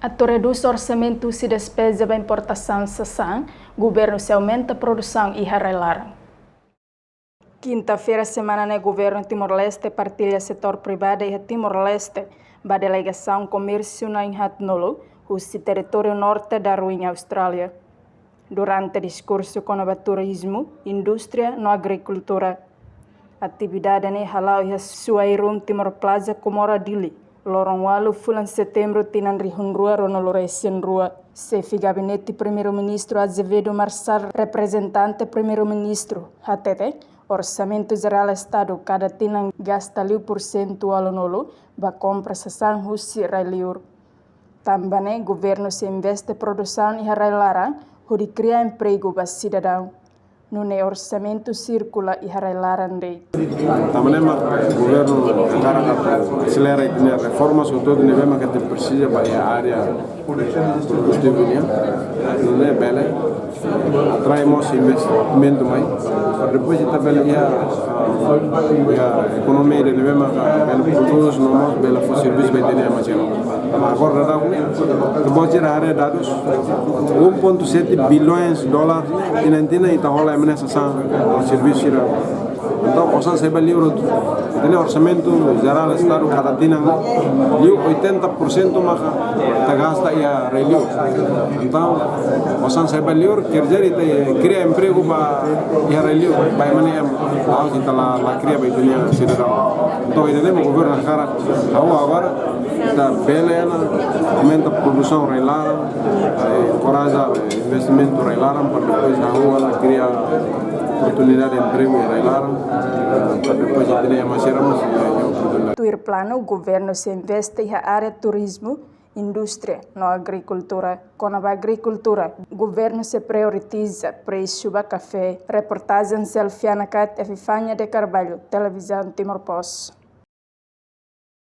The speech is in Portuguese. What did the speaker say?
A reduz orçamento se despesa da importação sação, governo se aumenta a produção e arrelar. Quinta-feira, semana no governo Timor-Leste partilha setor privado e Timor-Leste, a delegação comércio na Inhatnolo, o território norte da ruína Austrália. Durante o discurso com o turismo, indústria e agricultura. Atividade ne halau e suairum Timor Plaza Comora Dili. Lorong walu fulan setembro tinan rihun rua ronoloresen rua. Sefi gabinete primeiro-ministro Azevedo Marçal, representante primeiro-ministro. Hatete, orçamento geral estado cada tinan gasta 10% alonolo, ba compra sasan husi railiur. Também governo se investe produção e railaran, hudi cria emprego ba cidadão. No orçamento circula e railaran rei. Também o governo acelera a reforma, sobretudo no nível que precisa para a área produtiva, não é bela, atrai mais investimento mais, depois também a economia do nível que produz normais, bela for serviço vai ter mais agora depois de área dados 1,7 bilhões de dólares e não tem então rola nessa serviço então, se você vai ler o orçamento geral do Estado, cada tinha 80% mais da gasta e a relio. Então, se você vai ler, quer dizer, cria emprego para a relio, para maneira que está cria para a cidadão. Então, o governo agora está bem, aumenta a produção reilara, encoraja investimento reilara, para depois a rua cria oportunidade de emprego e reilara. Tuir plano, o governo se investe na área turismo, indústria, na agricultura. Com a agricultura, o governo se prioriza preço do café. Reportagem Selfiana Cat e Fifania de Carvalho, Televisão Timor-Post.